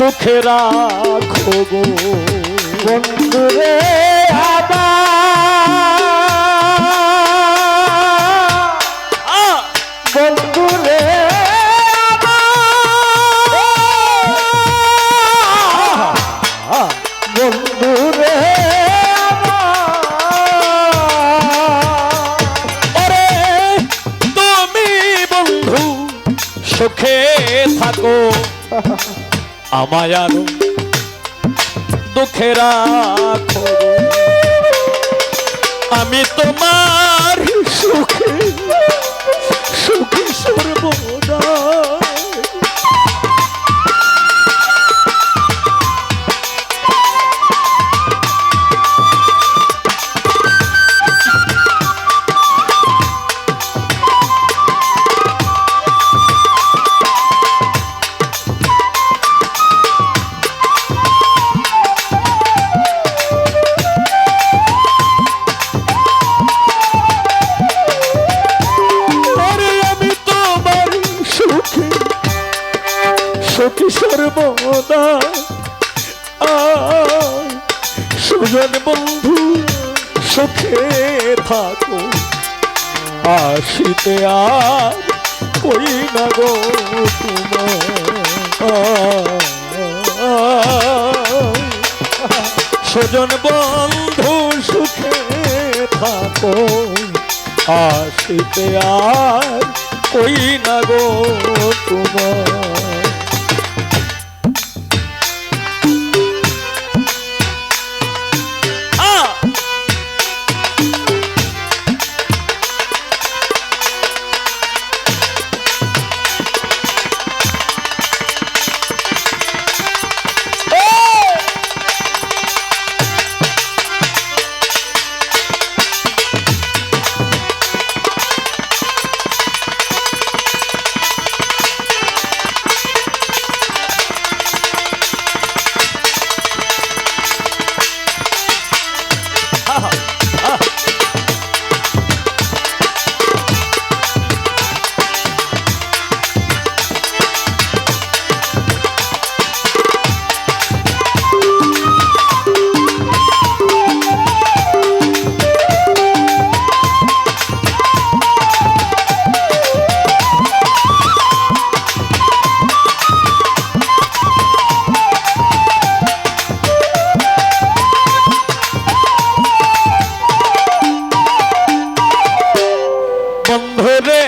দুঃখে রাখো গো বন্ধুরে আমার বন্ধুরে আমার বন্ধুরে ওরে তুমি বন্ধু সুখে থাকো আমায় আরো দুঃখে রাখো আমি তোমার সুখে সুখে সর্বদা সুখী সর্বদা সুজন বন্ধু সুখে থাকো আসিতে আর কই না গো তোমার সুজন বন্ধু সুখে থাকো আসিতে আর কই না গো তোমার বন্ধুরে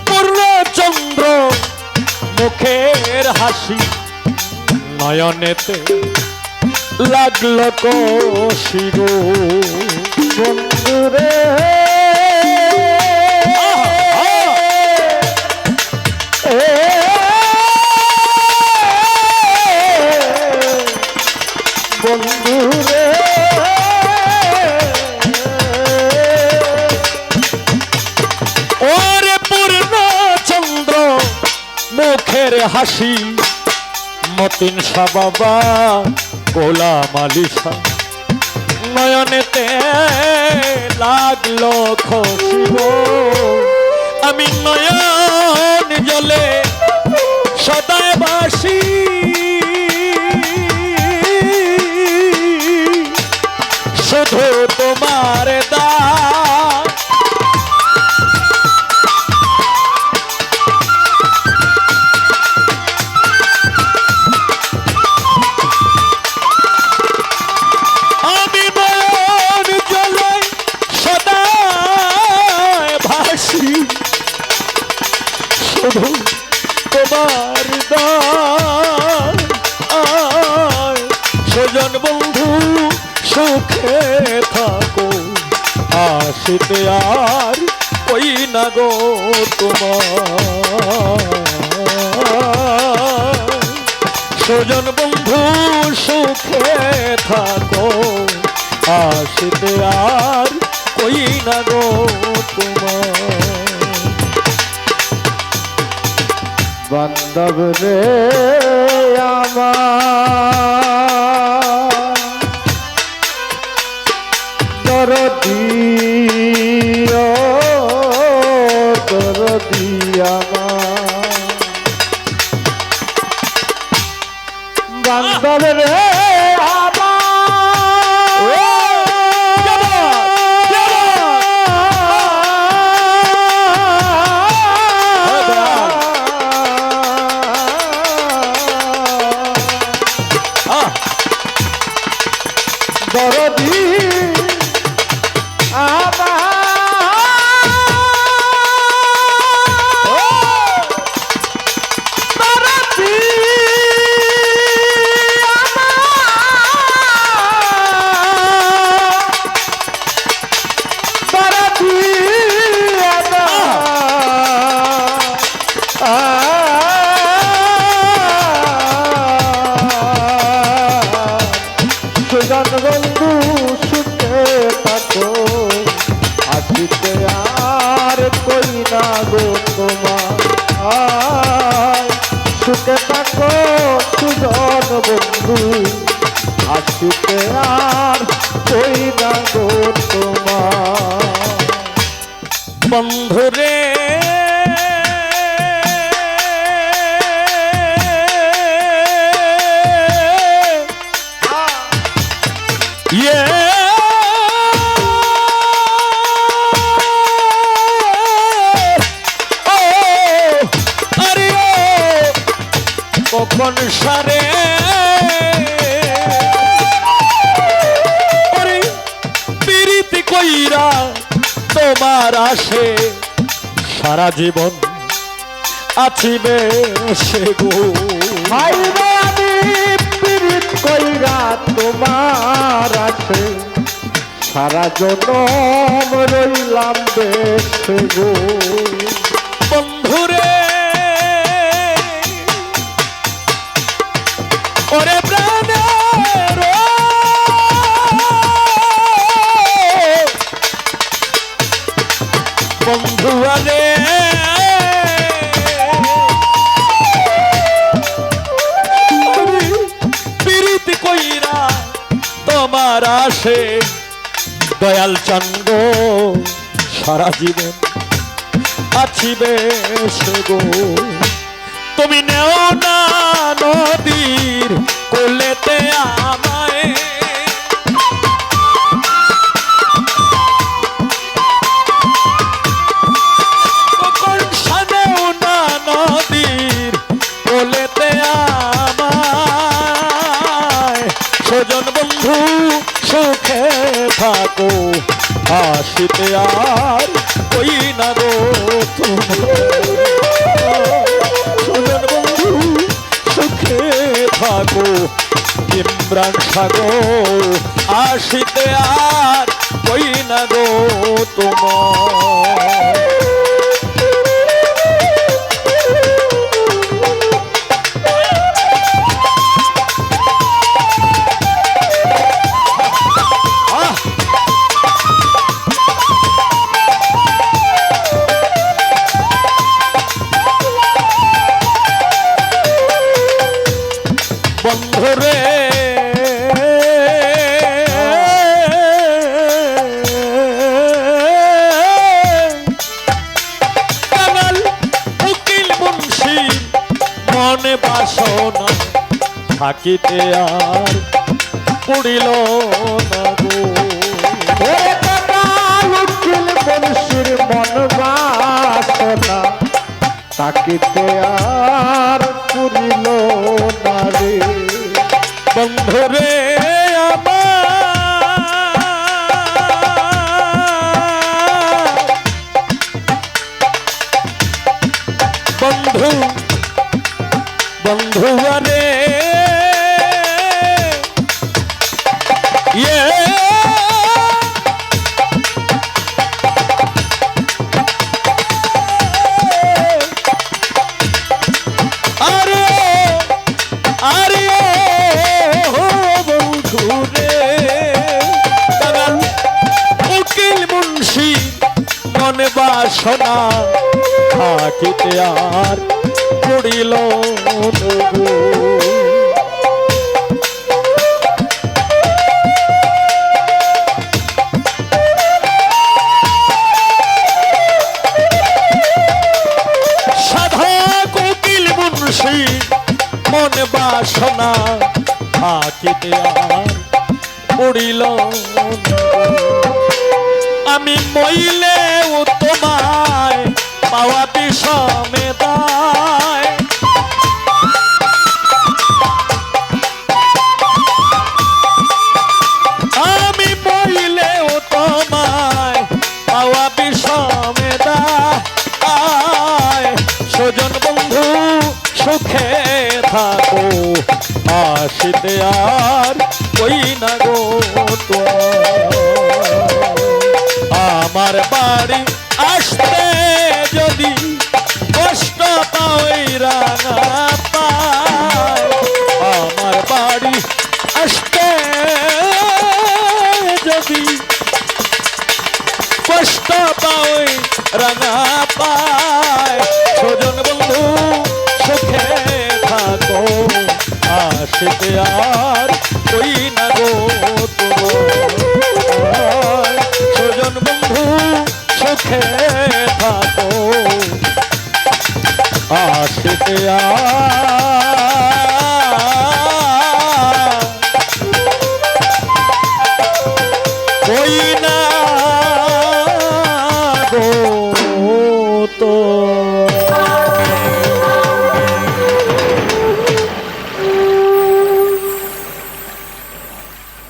পূর্ণচন্দ্র মুখের হাসি নয়নেতে লাগলো কষিগো বন্ধুরে বন্ধুরে ওরে পূর্ণচন্দ্র মুখের হাসি মতিন শাহ বাবা গোলাম আলী শাহ নয়নেতে লাগলো খসিগো আমি নয়ন জলে সদায় বাসি শুধু তোমার দান আমি নয়ন জলে সদায় ভাসি শুধু তোমার দান সুজন বন্ধু সুখে থাকো আসিতে আর ওই না গো তোমার সুজন বন্ধু সুখে থাকো আসিতে আর কই না গো তোমার বান্ধব রে আমার দরদি ও দরদি আমার বান্ধব রে দরদি বন্ধু সুখে থাকো আসিতে আর কই না গো তোমার সুখে থাকো সুজন বন্ধু আসিতে আর কই না গো তোমার বন্ধুরে কখন সারে প্রীতি কইরা তোমার আসে সারা জীবন আছিবে সে গো ভাইরে আমি পীড়িত কইরা তোমার আছে সারা জনম রইলাম বেশে গো বন্ধুরে ওরে প্রাণের বন্ধু আরে প্রীতি কইরা তোমার আসে দয়াল চন্দ্র সারা জীবন আছিবে সে গো তুমি নেও না নদীর কোলেতে আমায় কখন সানেও না নদীর কোলেতে আমায় সজন বন্ধু সুখে থাকো আসিতে আর কই না গো সজন বন্ধু সুখে থাকো ইমরান সাগর আসিতে আর কই না গো তোমার বন্ধুরে কাঙাল উকিল মুন্সি মনে বাসনা থাকিতে আর পুড়িল না গো ওরে কাঙাল উকিল মুন্সির মন বাসনা থাকিতে আর পুরিল না রে বন্ধুরে বন্ধু বন্ধু আরে আরে আরে বন্ধু রে উকিল মুন্সি মনে বাসনা থাকিতে আর পড়িল তবু। সাধা কোকিল মুন্সি মন বাসনা থাকিতে আর পড়িল আমি মইলে তোমায় পাওয়া বিষমে দায় আমি মইলে তোমায় পাওয়া বিষমে দায় স্বজন বন্ধু সুখে থাকো আসিতে আর কই না গো আমার বাড়ি আসতে যদি কষ্ট পাই রাঙা পায় আমার বাড়ি আসতে যদি কষ্ট পাই রাঙা পায় স্বজন বন্ধু সুখে থাকো আসিতে আর কই না গো তোমার স্বজন বন্ধু সুখে থাকো আসিতে আর কই না